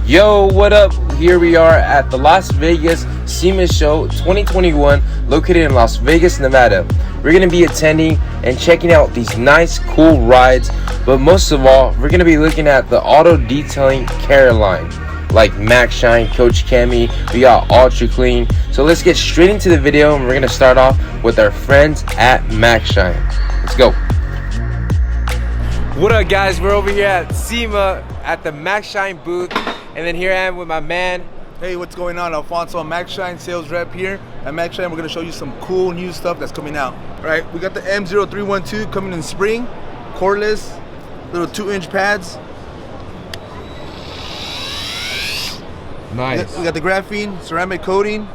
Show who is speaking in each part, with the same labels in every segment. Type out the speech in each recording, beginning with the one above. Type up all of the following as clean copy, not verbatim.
Speaker 1: Yo, what up? Here we are at the Las Vegas Sema Show 2021, located in Las Vegas, Nevada. We're going to be attending and checking out these nice, cool rides, but most of all, we're going to be looking at the auto detailing care line, like Maxshine, Koch Chemie. We got Ultra Clean. So let's get straight into the video, and we're going to start off with our friends at Maxshine. Let's go. What up, guys? We're over here at Sema at the Maxshine booth. And then here I am with my man.
Speaker 2: Hey, what's going on? Alfonso, Maxshine sales rep here. At Maxshine, we're gonna show you some cool new stuff that's coming out. All right, we got the M0312 coming in spring, cordless, little 2-inch pads.
Speaker 1: Nice.
Speaker 2: We got the graphene ceramic coating.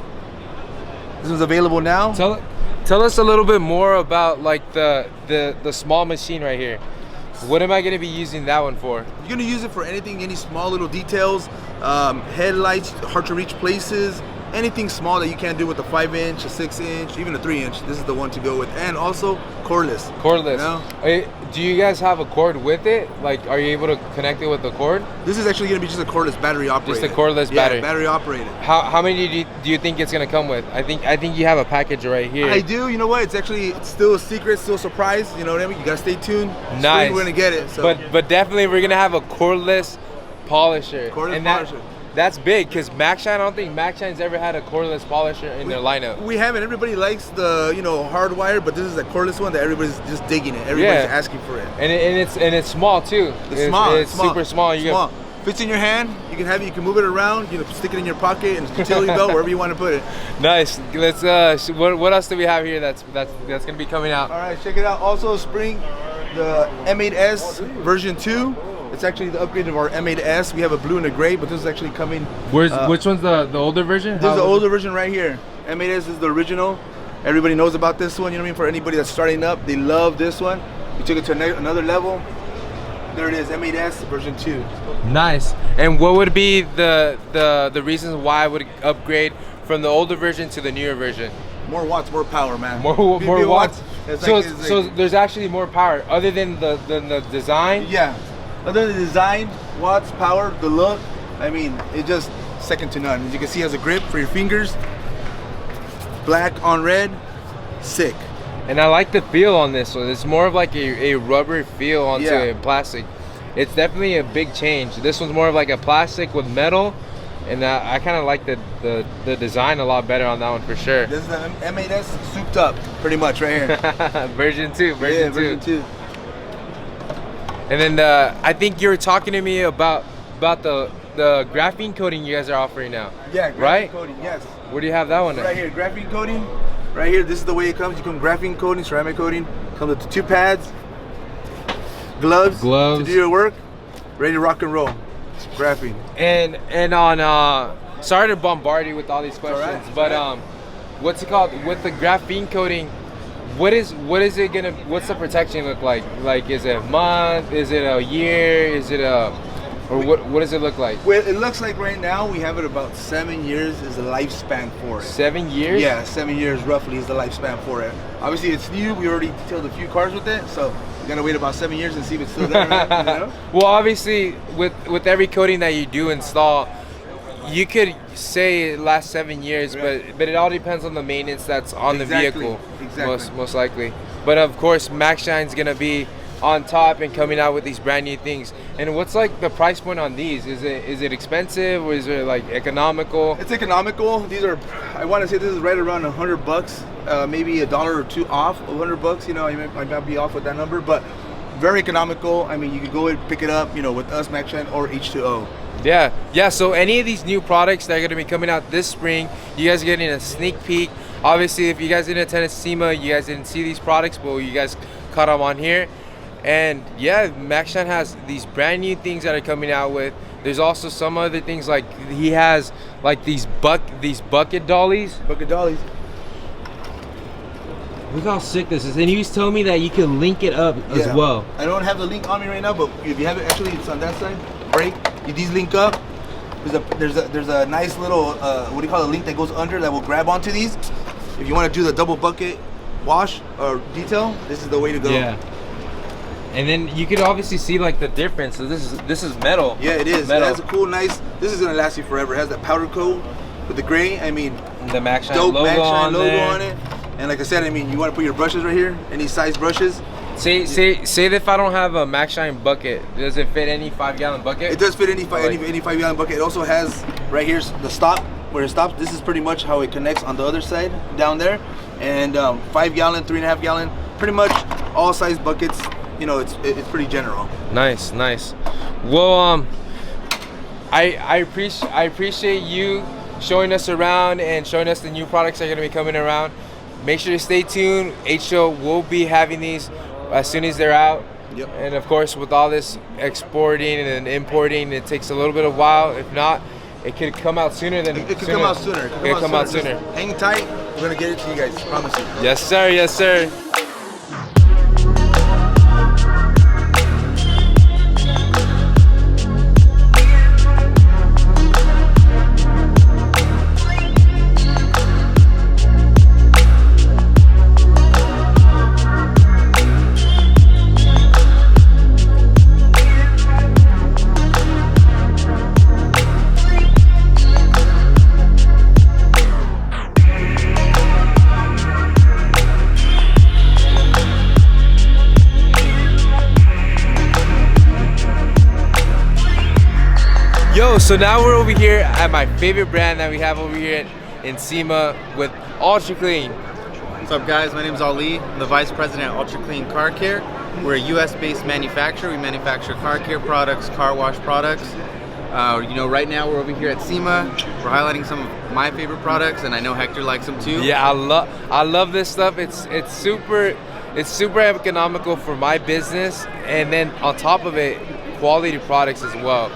Speaker 2: This is available now.
Speaker 1: Tell us a little bit more about like the small machine right here. What am I going to be using that one for?
Speaker 2: You're going to use it for anything, any small little details, headlights, hard to reach places, anything small that you can't do with a 5-inch, a 6-inch, even a 3-inch. This is the one to go with. And also cordless.
Speaker 1: Cordless.
Speaker 2: You know?
Speaker 1: Do you guys have a cord with it? Like, are you able to connect it with the cord?
Speaker 2: This is actually going to be just a cordless battery operated.
Speaker 1: Just a cordless battery.
Speaker 2: Yeah, battery operated.
Speaker 1: How many do you think it's going to come with? I think you have a package right here.
Speaker 2: I do. You know what? It's still a secret, still a surprise. You know what I mean? You got to stay tuned.
Speaker 1: Nice.
Speaker 2: Spring, we're going to get it. So.
Speaker 1: But definitely we're going to have a cordless polisher.
Speaker 2: Cordless polisher.
Speaker 1: That's big, because Maxshine, I don't think Maxshine's ever had a cordless polisher in their lineup.
Speaker 2: We haven't. Everybody likes the hardwire, but this is a cordless one that everybody's just digging it. Everybody's asking for it.
Speaker 1: And it's small too.
Speaker 2: It's small.
Speaker 1: It's super small.
Speaker 2: Fits in your hand. You can have it. You can move it around. Stick it in your pocket and utility belt, wherever you want to put it.
Speaker 1: Nice. Let's. What else do we have here that's gonna be coming out?
Speaker 2: All right, check it out. Also, spring, the M8S version 2. It's actually the upgrade of our M8S. We have a blue and a gray, but this is actually coming.
Speaker 1: Which one's the older version?
Speaker 2: This is the older version right here. M8S is the original. Everybody knows about this one. You know what I mean? For anybody that's starting up, they love this one. We took it to another level. There it is, M8S version 2.
Speaker 1: Nice. And what would be the reasons why I would upgrade from the older version to the newer version?
Speaker 2: More watts, more power, man.
Speaker 1: More watts. So there's actually more power other than the design.
Speaker 2: Yeah. Other than the design, watts, power, the look, I mean, it's just second to none. As you can see, it has a grip for your fingers. Black on red, sick.
Speaker 1: And I like the feel on this one. It's more of like a rubber feel onto a plastic. It's definitely a big change. This one's more of like a plastic with metal, and I kind of like the design a lot better on that one for sure.
Speaker 2: This is the M8S souped up, pretty much right here.
Speaker 1: Version 2.
Speaker 2: Version 2.
Speaker 1: And then I think you were talking to me about the graphene coating you guys are offering now.
Speaker 2: Yeah, graphene coating, yes.
Speaker 1: Where do you have that one at?
Speaker 2: Right here, graphene coating. Right here, this is the way it comes. You come graphene coating, ceramic coating. Comes with the 2 pads, gloves to do your work, ready to rock and roll. It's graphene.
Speaker 1: And on sorry to bombard you with all these questions, but what's it called with the graphene coating? What's the protection look like? Like, is it a month? Is it a year? Is it what does it look like?
Speaker 2: Well, it looks like right now we have it about 7 years is the lifespan for it.
Speaker 1: 7 years?
Speaker 2: Yeah, 7 years roughly is the lifespan for it. Obviously it's new. We already detailed a few cars with it, so we're gonna wait about 7 years and see if it's still there. Right? You know?
Speaker 1: Well, obviously with every coating that you do install, you could say it lasts 7 years, but it all depends on the maintenance that's on the vehicle.
Speaker 2: Exactly.
Speaker 1: Most likely. But of course, Maxshine's gonna be on top and coming out with these brand new things. And what's like the price point on these? Is it expensive, or is it like economical?
Speaker 2: It's economical. These are, I want to say this is right around $100, maybe $1 or $2 off of $100. You know, I might not be off with that number, but very economical. I mean, you could go and pick it up, with us, Maxshine, or H2O.
Speaker 1: Yeah. So any of these new products that are going to be coming out this spring, you guys are getting a sneak peek. Obviously, if you guys didn't attend Sema, you guys didn't see these products, but you guys caught them on here. And yeah, Maxshine has these brand new things that are coming out with. There's also some other things, like he has like these bucket dollies.
Speaker 2: Bucket dollies.
Speaker 1: Look how sick this is. And he was telling me that you can link it up as well.
Speaker 2: I don't have the link on me right now, but if you have it, actually it's on that side. Break. These link up. There's a nice little what do you call it, link that goes under that will grab onto these. If you want to do the double bucket wash or detail, this is the way to go.
Speaker 1: Yeah. And then you could obviously see like the difference. So this is metal.
Speaker 2: Yeah, it is.
Speaker 1: Metal.
Speaker 2: It has a cool, nice. This is gonna last you forever. It has that powder coat with the gray. I mean,
Speaker 1: The Maxshine
Speaker 2: dope
Speaker 1: logo,
Speaker 2: Maxshine logo
Speaker 1: there.
Speaker 2: on it. And like I said, I mean, you want to put your brushes right here. Any size brushes.
Speaker 1: Say that if I don't have a Maxshine bucket, does it fit any 5-gallon bucket?
Speaker 2: It does fit any 5-gallon bucket. It also has right here's the stop where it stops. This is pretty much how it connects on the other side down there. And 5-gallon, 3.5-gallon, pretty much all size buckets. You know, it's pretty general.
Speaker 1: Nice. Well, I appreciate you showing us around and showing us the new products that are gonna be coming around. Make sure to stay tuned. H-Show will be having these as soon as they're out.
Speaker 2: Yep.
Speaker 1: And of course, with all this exporting and importing, it takes a little bit of while. If not, it could come out sooner than
Speaker 2: It could come out sooner.
Speaker 1: It could come out sooner.
Speaker 2: Just hang tight. We're gonna get it to you guys. Promise you.
Speaker 1: Yes, sir. Yes, sir. Yo, so now we're over here at my favorite brand that we have over here in Sema with Ultra Clean.
Speaker 3: What's up, guys? My name is Ali. I'm the Vice President at Ultra Clean Car Care. We're a US-based manufacturer. We manufacture car care products, car wash products. You know, right now we're over here at Sema. We're highlighting some of my favorite products, and I know Hector likes them too.
Speaker 1: Yeah, I love this stuff. It's super economical for my business, and then on top of it, quality products as well.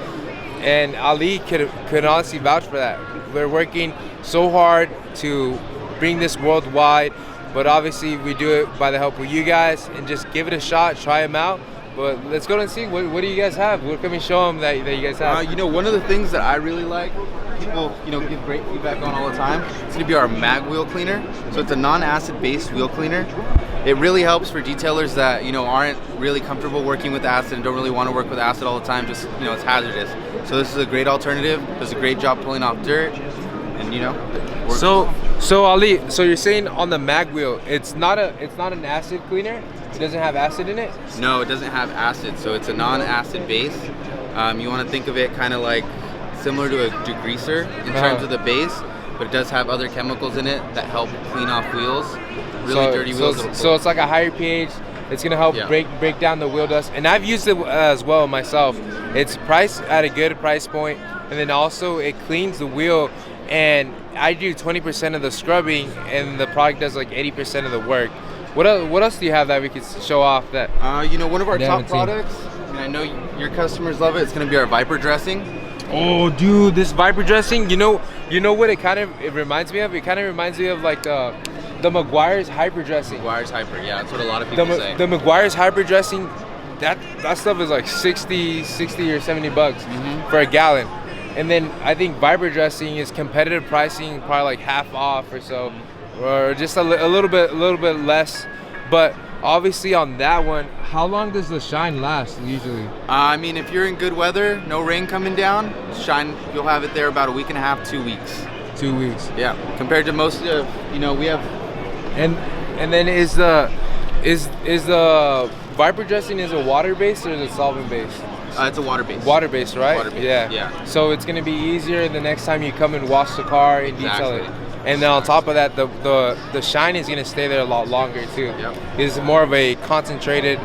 Speaker 1: And Ali could honestly vouch for that. We're working so hard to bring this worldwide, but obviously we do it by the help of you guys, and just give it a shot, try them out. But let's go and see, what do you guys have? What can we show them that you guys have?
Speaker 3: You know, one of the things that I really like, people, you know, give great feedback on all the time, it's gonna be our mag wheel cleaner. So it's a non-acid based wheel cleaner. It really helps for detailers that, you know, aren't really comfortable working with acid and don't really want to work with acid all the time, just, you know, it's hazardous. So this is a great alternative. Does a great job pulling off dirt, and you know, works.
Speaker 1: So Ali, so you're saying on the mag wheel, it's not an acid cleaner? It doesn't have acid in it?
Speaker 3: No, it doesn't have acid, so it's a non-acid base. You want to think of it kind of like similar to a degreaser in terms of the base, but it does have other chemicals in it that help clean off wheels. Really dirty wheels.
Speaker 1: So it's like a higher pH. It's gonna help break down the wheel dust, and I've used it as well myself. It's priced at a good price point, and then also it cleans the wheel. And I do 20% of the scrubbing, and the product does like 80% of the work. What else do you have that we could show off? That
Speaker 3: you know, one of our
Speaker 1: they
Speaker 3: top
Speaker 1: haven't seen?
Speaker 3: products, and I know your customers love it. It's gonna be our Viper dressing.
Speaker 1: Oh, dude, this Viper dressing. You know what it reminds me of? It kind of reminds me of like the Meguiar's Hyper dressing.
Speaker 3: Meguiar's Hyper, yeah, that's what a lot of people say.
Speaker 1: The Meguiar's Hyper dressing, that stuff is like 60 or 70 bucks for a gallon. And then I think Viper dressing is competitive pricing, probably like half off or so, or just a little bit less. But obviously on that one, how long does the shine last usually?
Speaker 3: I mean, if you're in good weather, no rain coming down, shine, you'll have it there about a week and a half, 2 weeks.
Speaker 1: 2 weeks.
Speaker 3: Yeah, compared to most of, you know, we have.
Speaker 1: And then is the Viper dressing is it water based or is it solvent based?
Speaker 3: It's a water based.
Speaker 1: Water based, right?
Speaker 3: Water based. Yeah.
Speaker 1: So it's gonna be easier the next time you come and wash the car and detail it. And then on top of that, the shine is gonna stay there a lot longer too.
Speaker 3: Yep.
Speaker 1: It's more of a concentrated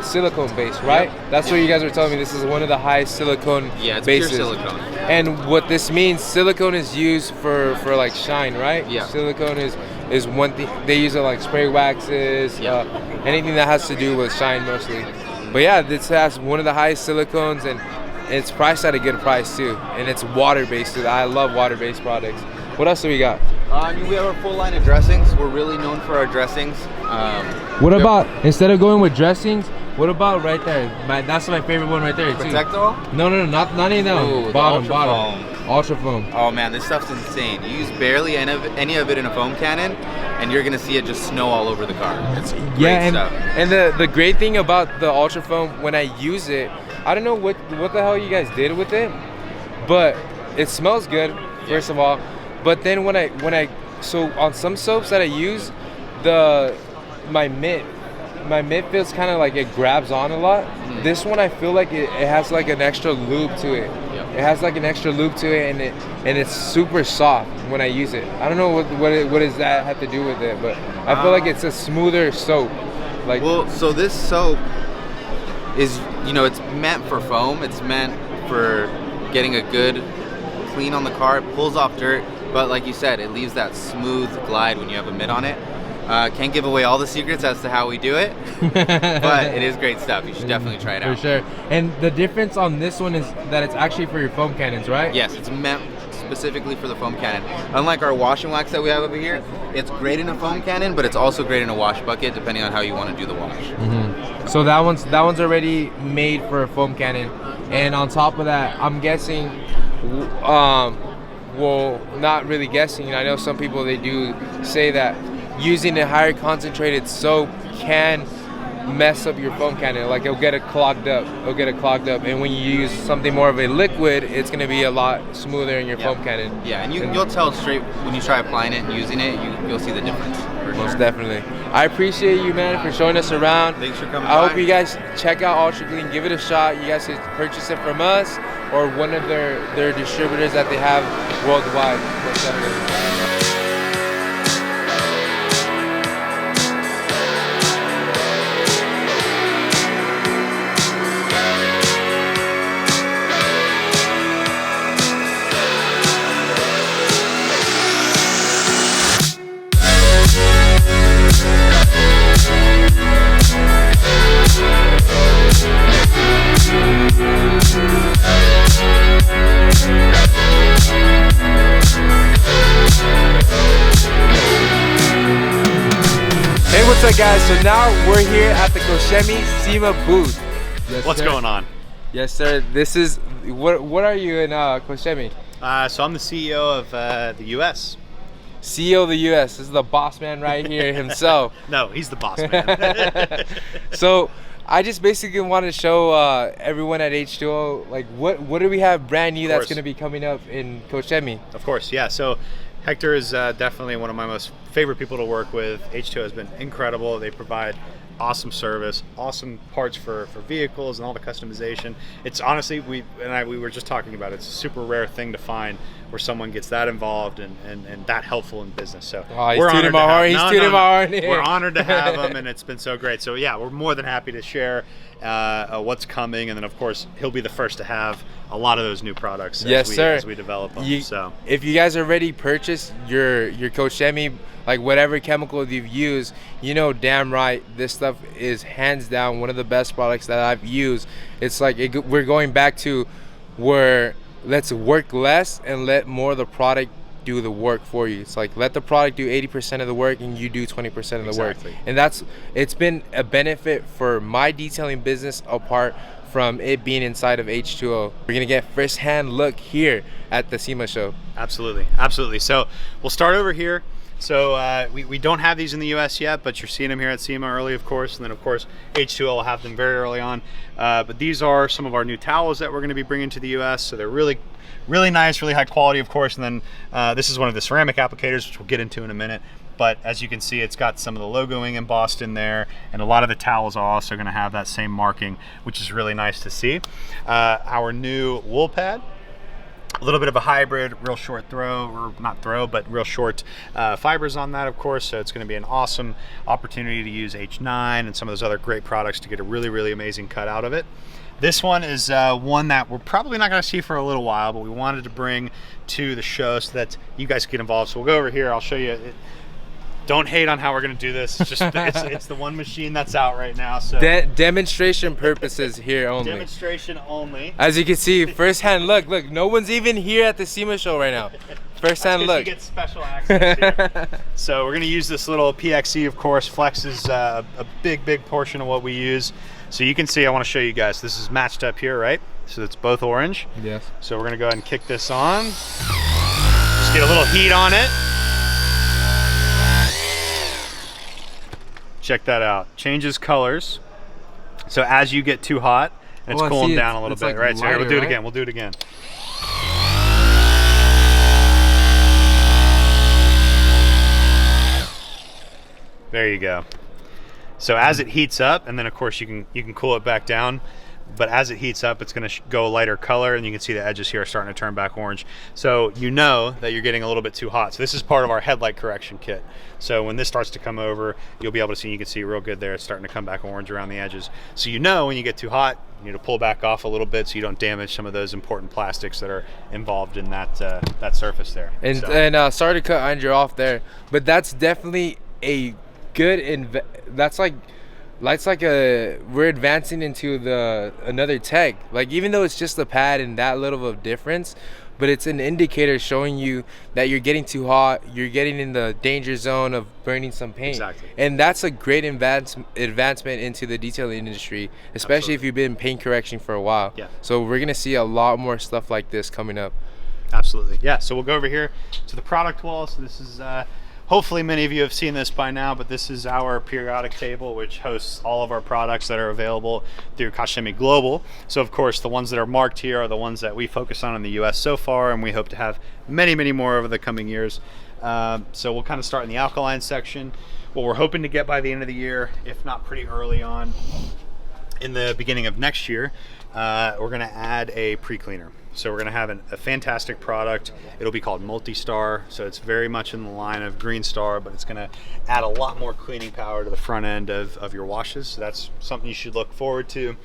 Speaker 1: silicone base, right?
Speaker 3: Yep.
Speaker 1: That's what you guys were telling me. This is one of the highest silicone
Speaker 3: it's
Speaker 1: bases.
Speaker 3: pure silicone.
Speaker 1: And what this means, silicone is used for like shine, right?
Speaker 3: Yeah.
Speaker 1: Silicone is one thing. They use it like spray waxes, anything that has to do with shine mostly. But yeah, this has one of the highest silicones, and it's priced at a good price too. And it's water-based. I love water-based products. What else do we got?
Speaker 3: I mean, we have our full line of dressings. We're really known for our dressings.
Speaker 1: What about, instead of going with dressings, What about right there? That's my favorite one right there too.
Speaker 3: Protectol?
Speaker 1: No, not any of them.
Speaker 3: Ooh, the
Speaker 1: bottom.
Speaker 3: Ultra
Speaker 1: Foam.
Speaker 3: Oh man, this stuff's insane. You use barely any of it in a foam cannon, and you're gonna see it just snow all over the car. It's great stuff.
Speaker 1: And the great thing about the Ultra Foam, when I use it, I don't know what the hell you guys did with it, but it smells good, first of all. But then when I so on some soaps that I use, my mitt feels kind of like it grabs on a lot. This one I feel like it has like an extra lube to it. It has like an extra lube to it, and it's super soft when I use it. I don't know what does that have to do with it, but I feel like it's a smoother soap. Like,
Speaker 3: well, so this soap is, it's meant for foam. It's meant for getting a good clean on the car. It pulls off dirt, but like you said, it leaves that smooth glide when you have a mitt on it. Can't give away all the secrets as to how we do it, but it is great stuff. You should definitely try it out.
Speaker 1: For sure. And the difference on this one is that it's actually for your foam cannons, right?
Speaker 3: Yes, it's meant specifically for the foam cannon. Unlike our wash and wax that we have over here, it's great in a foam cannon, but it's also great in a wash bucket, depending on how you want to do the wash.
Speaker 1: Mm-hmm. So that one's already made for a foam cannon, and on top of that, I'm guessing, well, not really guessing. I know some people, they do say that using a higher concentrated soap can mess up your foam cannon. Like, it'll get it clogged up. And when you use something more of a liquid, it's going to be a lot smoother in your foam cannon.
Speaker 3: Yeah, and you'll tell straight when you try applying it and using it, you'll see the difference.
Speaker 1: Most definitely. I appreciate you, man, for showing us around.
Speaker 3: Thanks for coming
Speaker 1: I
Speaker 3: by.
Speaker 1: hope you guys check out Ultra Clean. Give it a shot. You guys can purchase it from us or one of their distributors that they have worldwide. Most definitely. What's up, guys? So now we're here at the Koch Chemie Sema booth. Yes,
Speaker 4: What's
Speaker 1: sir.
Speaker 4: going on?
Speaker 1: Yes, sir. This is what are you in Koch Chemie?
Speaker 4: So I'm the CEO of the U.S.
Speaker 1: CEO of the U.S. This is the boss man right here himself.
Speaker 4: No, he's the boss man.
Speaker 1: So I just basically wanted to show everyone at H2O, like, what do we have brand new that's going to be coming up in Koch Chemie?
Speaker 4: Of course, yeah. So Hector is definitely one of my most favorite people to work with. H2O has been incredible. They provide awesome service, awesome parts for vehicles and all the customization. It's honestly, we were just talking about it. It's a super rare thing to find where someone gets that involved and that helpful in business. So
Speaker 1: we're honored to have. He's tooting my horn.
Speaker 4: We're honored to have him, and it's been so great. So yeah, we're more than happy to share what's coming, and then of course he'll be the first to have a lot of those new products as we develop them. So
Speaker 1: if you guys already purchased your Koch Chemie, like whatever chemical you've used, damn right this stuff is hands down one of the best products that I've used. It's like we're going back to where let's work less and let more of the product do the work for you. It's like let the product do 80% of the work and you do 20% of the work. And it's been a benefit for my detailing business apart from it being inside of H2O. We're gonna get first-hand look here at the Sema show.
Speaker 4: Absolutely. So we'll start over here. So we don't have these in the US yet, but you're seeing them here at Sema early, of course, and then of course H2O will have them very early on. But these are some of our new towels that we're going to be bringing to the US. So they're really nice, really high quality, of course. And then this is one of the ceramic applicators, which we'll get into in a minute. But as you can see, it's got some of the logoing embossed in there, and a lot of the towels are also going to have that same marking, which is really nice to see. Our new wool pad, a little bit of a hybrid, real short throw, or not throw, but real short fibers on that, of course. So it's going to be an awesome opportunity to use H9 and some of those other great products to get a really amazing cut out of it. This one is one that we're probably not going to see for a little while, but we wanted to bring to the show so that you guys can get involved. So we'll go over here. I'll show you. Don't hate on how we're going to do this. It's just it's the one machine that's out right now. So
Speaker 1: demonstration purposes here only.
Speaker 4: Demonstration only.
Speaker 1: As you can see, first-hand look. Look, no one's even here at the Sema show right now. First-hand look.
Speaker 4: You get special access here. So we're going to use this little PXE, of course. Flex is a big portion of what we use. So you can see, I want to show you guys, this is matched up here, right? So it's both orange.
Speaker 1: Yes.
Speaker 4: So we're gonna go ahead and kick this on. Just get a little heat on it. Check that out. Changes colors. So as you get too hot, it's cooling down a little bit, right? So here, we'll do it again. We'll do it again. There you go. So as it heats up, and then of course you can cool it back down, but as it heats up, it's going to go a lighter color, and you can see the edges here are starting to turn back orange. So you know that you're getting a little bit too hot. So this is part of our headlight correction kit. So when this starts to come over, you'll be able to see, you can see real good there, it's starting to come back orange around the edges. So you know when you get too hot, you need to pull back off a little bit so you don't damage some of those important plastics that are involved in that that surface there.
Speaker 1: And sorry to cut Andrew off there, but that's definitely a good we're advancing into another tech. Like, even though it's just a pad and that little of a difference, but it's an indicator showing you that you're getting too hot, you're getting in the danger zone of burning some paint.
Speaker 4: Exactly.
Speaker 1: And that's a great advancement into the detailing industry, especially if you've been paint correction for a while.
Speaker 4: Yeah.
Speaker 1: So we're gonna see a lot more stuff like this coming up.
Speaker 4: Absolutely. Yeah. So we'll go over here to the product wall. So this is hopefully many of you have seen this by now, but this is our periodic table, which hosts all of our products that are available through Koch Chemie Global. So of course, the ones that are marked here are the ones that we focus on in the US so far, and we hope to have many, many more over the coming years. So we'll kind of start in the alkaline section. What we're hoping to get by the end of the year, if not pretty early on in the beginning of next year, we're gonna add a pre-cleaner. So we're going to have a fantastic product. It'll be called Multi-Star. So it's very much in the line of Green Star, but it's going to add a lot more cleaning power to the front end of your washes. So that's something you should look forward to.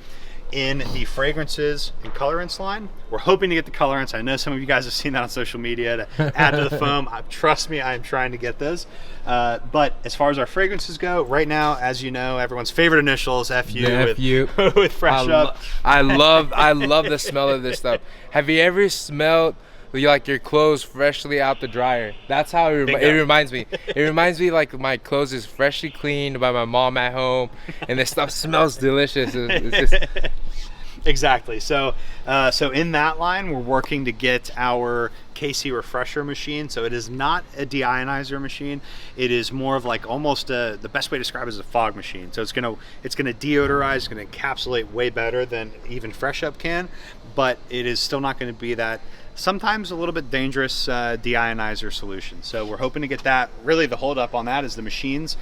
Speaker 4: In the fragrances and colorants line, we're hoping to get the colorants. I know some of you guys have seen that on social media to add to the foam. Trust me, I'm trying to get those. But as far as our fragrances go, right now, as you know, everyone's favorite initials, FU, with Fresh Up.
Speaker 1: I love the smell of this stuff. Have you ever smelled like your clothes freshly out the dryer? That's how it reminds me. It reminds me like my clothes is freshly cleaned by my mom at home, and this stuff smells delicious. It's just...
Speaker 4: Exactly. So in that line, we're working to get our KC refresher machine. So it is not a deionizer machine. It is more of like almost the best way to describe it is a fog machine. So it's gonna deodorize, it's gonna encapsulate way better than even Fresh Up can, but it is still not going to be that sometimes a little bit dangerous deionizer solution. So we're hoping to get that. Really the holdup on that is the machines.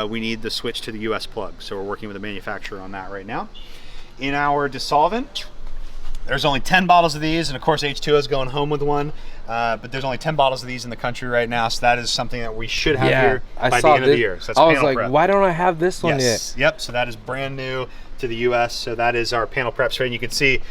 Speaker 4: We need the switch to the US plug. So we're working with the manufacturer on that right now. In our dissolvent, there's only 10 bottles of these, and of course H2O is going home with one, but there's only 10 bottles of these in the country right now, so that is something that we should have here by the end of the year. So that's
Speaker 1: I was
Speaker 4: panel
Speaker 1: like,
Speaker 4: prep.
Speaker 1: why don't I have this one yet?
Speaker 4: Yep, so that is brand new to the US. So that is our panel prep spray, and you can see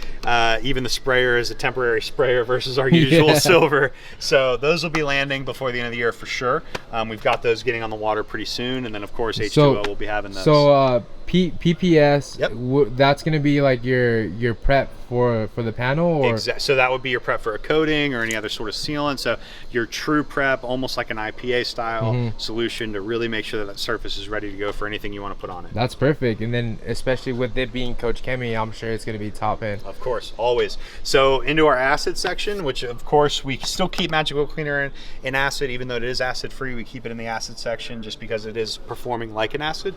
Speaker 4: even the sprayer is a temporary sprayer versus our usual silver. So those will be landing before the end of the year for sure. We've got those getting on the water pretty soon, and then of course H2O will be having those.
Speaker 1: So PPS,
Speaker 4: yep.
Speaker 1: That's going to be like your prep for the panel, or
Speaker 4: so that would be your prep for a coating or any other sort of sealant. So your true prep, almost like an IPA style solution to really make sure that surface is ready to go for anything you want to put on it.
Speaker 1: That's perfect. And then especially with it being Koch Chemie, I'm sure it's going to be top end.
Speaker 4: Of course, always. So into our acid section, which of course we still keep Magic Wheel Cleaner in acid, even though it is acid free, we keep it in the acid section just because it is performing like an acid.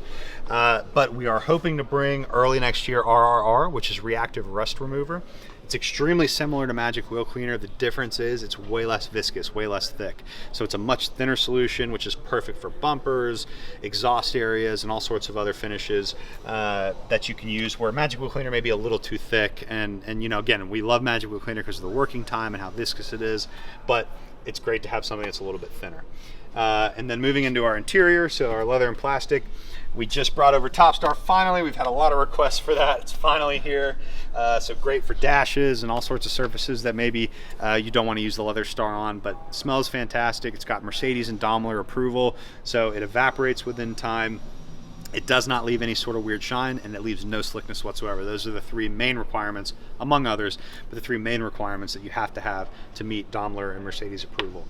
Speaker 4: But we are hoping to bring early next year RRR, which is Reactive Rust Remover. It's extremely similar to Magic Wheel Cleaner. The difference is it's way less viscous, way less thick. So it's a much thinner solution, which is perfect for bumpers, exhaust areas, and all sorts of other finishes that you can use, where Magic Wheel Cleaner may be a little too thick. And you know, again, we love Magic Wheel Cleaner because of the working time and how viscous it is, but it's great to have something that's a little bit thinner. And then moving into our interior, so our leather and plastic, we just brought over Topstar finally. We've had a lot of requests for that. It's finally here. So great for dashes and all sorts of surfaces that maybe you don't want to use the Leather Star on, but it smells fantastic. It's got Mercedes and Daimler approval, so it evaporates within time. It does not leave any sort of weird shine, and it leaves no slickness whatsoever. Those are the three main requirements, among others, but the three main requirements that you have to meet Daimler and Mercedes approval.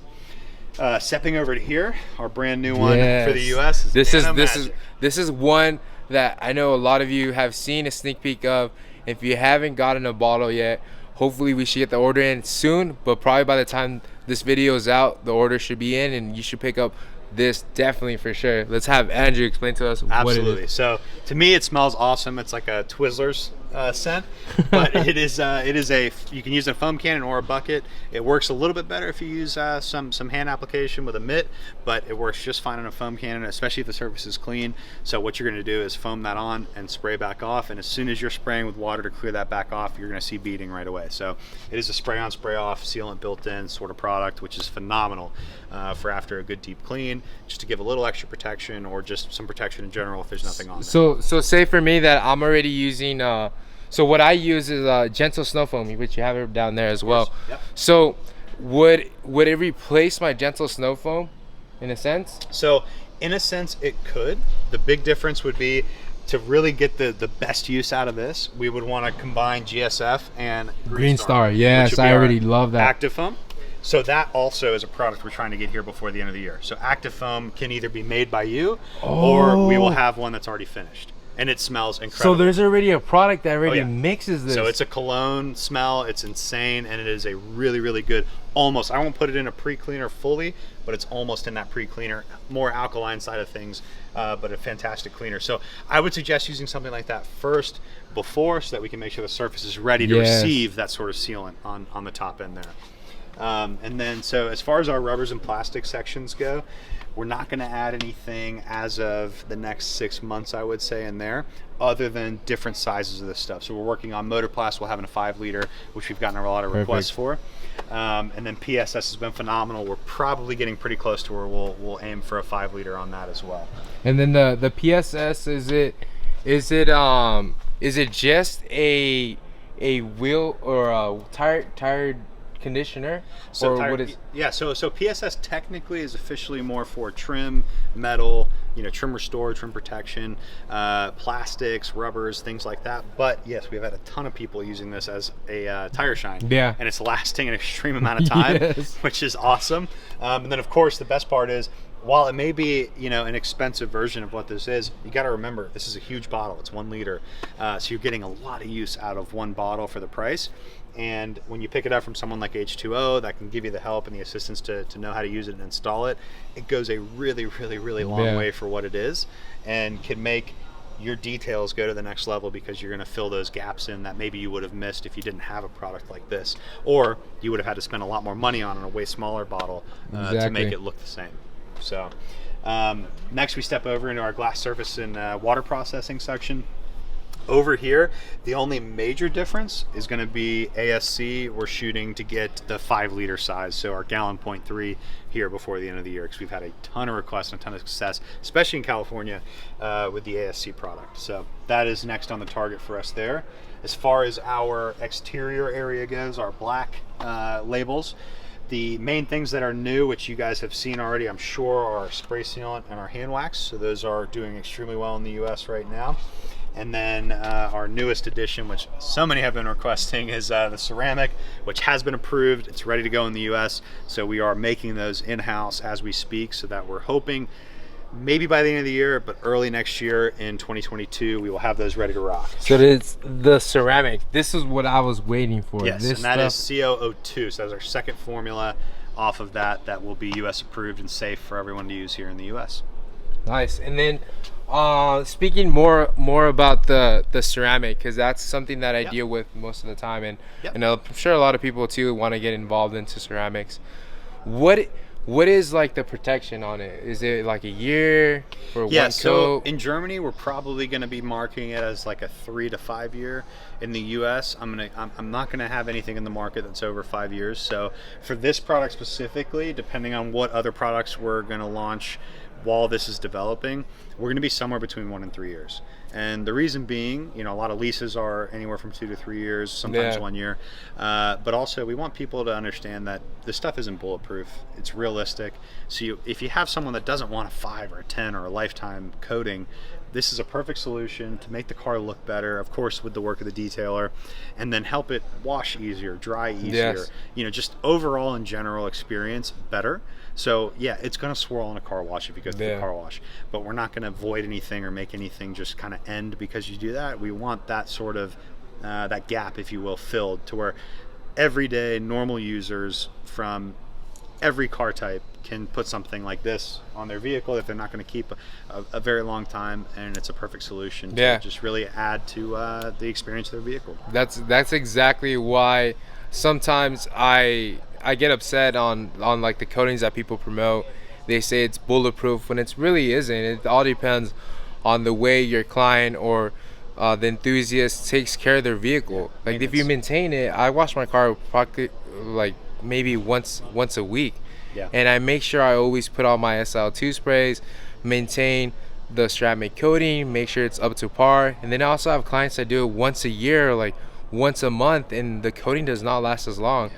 Speaker 4: Stepping over to here, our brand new one for the US.
Speaker 1: This is one that I know a lot of you have seen a sneak peek of. If you haven't gotten a bottle yet, hopefully we should get the order in soon, but probably by the time this video is out, the order should be in and you should pick up this definitely for sure. Let's have Andrew explain to us what it is.
Speaker 4: So to me, it smells awesome. It's like a Twizzlers scent, but it is you can use a foam cannon or a bucket. It works a little bit better if you use some hand application with a mitt, but it works just fine on a foam cannon, especially if the surface is clean. So what you're going to do is foam that on and spray back off, and as soon as you're spraying with water to clear that back off, you're going to see beading right away. So it is a spray on, spray off sealant built in sort of product, which is phenomenal for after a good deep clean, just to give a little extra protection or just some protection in general if there's nothing on there.
Speaker 1: So say for me that I'm already using so what I use is gentle snow foam, which you have it down there as well.
Speaker 4: Yep.
Speaker 1: So would it replace my gentle snow foam in a sense?
Speaker 4: So in a sense it could. The big difference would be to really get the best use out of this, we would want to combine GSF and
Speaker 1: Green Star. Yes,
Speaker 4: which would be
Speaker 1: I
Speaker 4: our
Speaker 1: already love that.
Speaker 4: Active foam. So that also is a product we're trying to get here before the end of the year. So Active foam can either be made by you or we will have one that's already finished. And it smells incredible.
Speaker 1: So there's already a product that already
Speaker 4: yeah.
Speaker 1: mixes this.
Speaker 4: So it's a cologne smell. It's insane, and it is a really, really good. Almost, I won't put it in a pre-cleaner fully, but it's almost in that pre-cleaner, more alkaline side of things, but a fantastic cleaner. So I would suggest using something like that first before, so that we can make sure the surface is ready to receive that sort of sealant on the top end there. And then, so as far as our rubbers and plastic sections go, we're not going to add anything as of the next 6 months, I would say, in there, other than different sizes of this stuff. So we're working on Motorplast. We'll have in a 5 liter, which we've gotten a lot of requests for. And then PSS has been phenomenal. We're probably getting pretty close to where we'll aim for a 5 liter on that as well.
Speaker 1: And then the PSS, is it just a wheel or a tire conditioner,
Speaker 4: so
Speaker 1: or what is?
Speaker 4: Yeah, so PSS technically is officially more for trim, metal, trim restore, trim protection, plastics, rubbers, things like that. But yes, we've had a ton of people using this as a tire shine.
Speaker 1: Yeah,
Speaker 4: and it's lasting an extreme amount of time, which is awesome. And then of course the best part is, while it may be an expensive version of what this is, you got to remember this is a huge bottle. It's 1 liter, so you're getting a lot of use out of one bottle for the price. And when you pick it up from someone like H2O that can give you the help and the assistance to know how to use it and install it, it goes a really, really, really long way for what it is, and can make your details go to the next level, because you're going to fill those gaps in that maybe you would have missed if you didn't have a product like this, or you would have had to spend a lot more money on a way smaller bottle to make it look the same. So next we step over into our glass surface and water processing section. Over here, the only major difference is going to be ASC. We're shooting to get the 5 liter size, so our gallon 0.3 here before the end of the year, because we've had a ton of requests and a ton of success, especially in California with the ASC product. So that is next on the target for us there. As far as our exterior area goes, our black labels, the main things that are new, which you guys have seen already, I'm sure, are our spray sealant and our hand wax. So those are doing extremely well in the US right now. And then our newest addition, which so many have been requesting, is the ceramic, which has been approved. It's ready to go in the US. So we are making those in-house as we speak, so that we're hoping maybe by the end of the year, but early next year in 2022, we will have those ready to rock.
Speaker 1: So it's the ceramic. This is what I was waiting for.
Speaker 4: Yes,
Speaker 1: this
Speaker 4: and that is COO2. So that's our second formula off of that will be US approved and safe for everyone to use here in the US.
Speaker 1: Nice. And then speaking more about the ceramic, because that's something that I deal with most of the time, and I'm sure a lot of people too want to get involved into ceramics. What is like the protection on it? Is it like a year for one coat?
Speaker 4: So in Germany we're probably going to be marking it as like a 3 to 5 year. In the US, I'm not going to have anything in the market that's over 5 years. So for this product specifically, depending on what other products we're going to launch while this is developing, we're going to be somewhere between 1 and 3 years. And the reason being, a lot of leases are anywhere from 2 to 3 years, sometimes 1 year. But also we want people to understand that this stuff isn't bulletproof. It's realistic. So if you have someone that doesn't want a 5 or a 10 or a lifetime coating, this is a perfect solution to make the car look better, of course with the work of the detailer, and then help it wash easier, dry easier.
Speaker 1: Yes.
Speaker 4: You know, just overall in general experience better. So yeah, it's going to swirl in a car wash if you go through the car wash, but we're not going to void anything or make anything just kind of end because you do that. We want that sort of that gap, if you will, filled to where everyday normal users from every car type can put something like this on their vehicle if they're not going to keep a very long time, and it's a perfect solution to just really add to the experience of their vehicle.
Speaker 1: That's exactly why sometimes I get upset on like the coatings that people promote. They say it's bulletproof when it really isn't. It all depends on the way your client or the enthusiast takes care of their vehicle. Like if you maintain it, I wash my car probably like maybe once a week.
Speaker 4: Yeah.
Speaker 1: And I make sure I always put on my SL2 sprays, maintain the ceramic coating, make sure it's up to par. And then I also have clients that do it once a year, like once a month, and the coating does not last as long,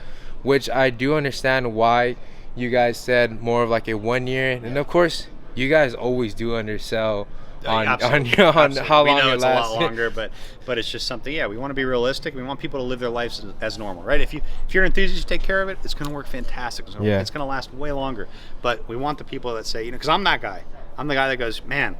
Speaker 1: which I do understand why you guys said more of like a 1 year. And of course, you guys always do undersell on how long
Speaker 4: we
Speaker 1: it
Speaker 4: know it's
Speaker 1: lasts.
Speaker 4: a lot longer, but it's just something. Yeah, we want to be realistic. We want people to live their lives as normal, right? If you're an enthusiast, you take care of it, it's going to work fantastic. It's going to last way longer. But we want the people that say, you know, because I'm that guy. I'm the guy that goes, man,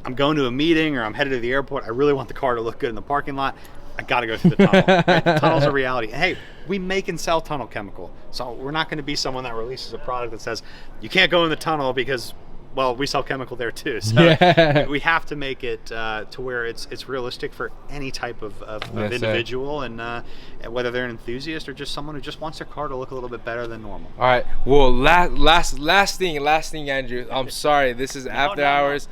Speaker 4: I'm going to a meeting or I'm headed to the airport. I really want the car to look good in the parking lot. I got to go through the tunnel. Right? The tunnel's a reality. And hey, we make and sell tunnel chemical, so we're not going to be someone that releases a product that says you can't go in the tunnel because, well, we sell chemical there too. So we have to make it to where it's realistic for any type of individual, and whether they're an enthusiast or just someone who just wants their car to look a little bit better than normal.
Speaker 1: All right. Well, last thing, Andrew. I'm sorry. This is after hours,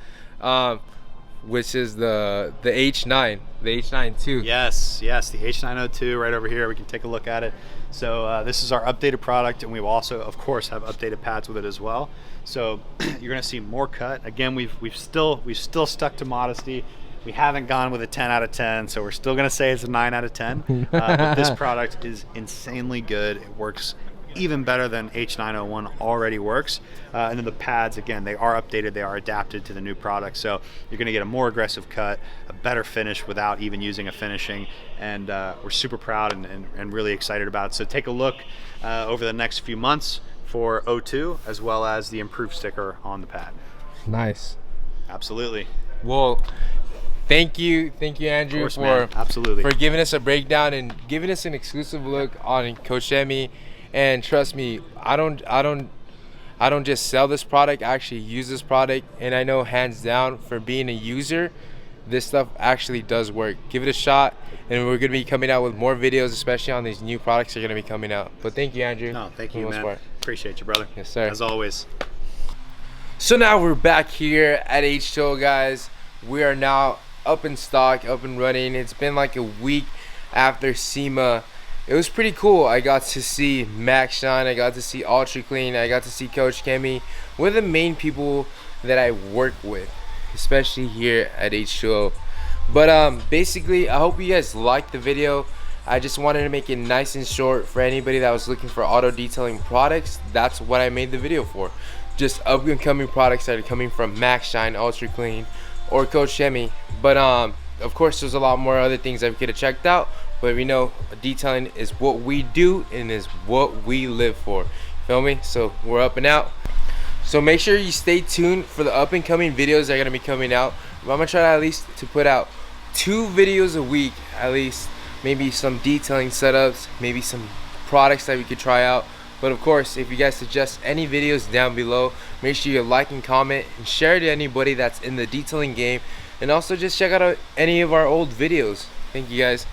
Speaker 1: which is the H9, the H9 too.
Speaker 4: Yes, the H902 right over here. We can take a look at it. So this is our updated product, and we will also, of course, have updated pads with it as well. So you're going to see more cut. Again, we've still stuck to modesty. We haven't gone with a 10 out of 10, so we're still going to say it's a 9 out of 10. But this product is insanely good. It works even better than H901 already works. And then the pads, again, they are updated, they are adapted to the new product. So you're going to get a more aggressive cut, a better finish without even using a finishing. And we're super proud and really excited about it. So take a look over the next few months for O2, as well as the improved sticker on the pad.
Speaker 1: Nice.
Speaker 4: Absolutely.
Speaker 1: Well, thank you Andrew,
Speaker 4: course, for
Speaker 1: giving us a breakdown and giving us an exclusive look on Koch Chemie. And trust me, I don't just sell this product, I actually use this product, and I know hands down for being a user, this stuff actually does work. Give it a shot, and we're gonna be coming out with more videos, especially on these new products that are gonna be coming out. But thank you, Andrew.
Speaker 4: No, thank you, man. Appreciate you, brother.
Speaker 1: Yes, sir.
Speaker 4: As always.
Speaker 1: So now we're back here at H2O, guys. We are now up in stock, up and running. It's been like a week after Sema. It was pretty cool. I got to see Maxshine, I got to see Ultra Clean, I got to see Koch Chemie. One of the main people that I work with, especially here at H2O. But basically, I hope you guys liked the video. I just wanted to make it nice and short for anybody that was looking for auto detailing products. That's what I made the video for. Just up and coming products that are coming from Maxshine, Ultra Clean, or Koch Chemie. But of course, there's a lot more other things that we could have checked out. But we know detailing is what we do and is what we live for. Feel me? So we're up and out. So make sure you stay tuned for the up and coming videos that are gonna be coming out. I'm gonna try at least to put out 2 videos a week, at least. Maybe some detailing setups, maybe some products that we could try out. But of course, if you guys suggest any videos down below, make sure you like and comment and share it to anybody that's in the detailing game. And also just check out any of our old videos. Thank you guys.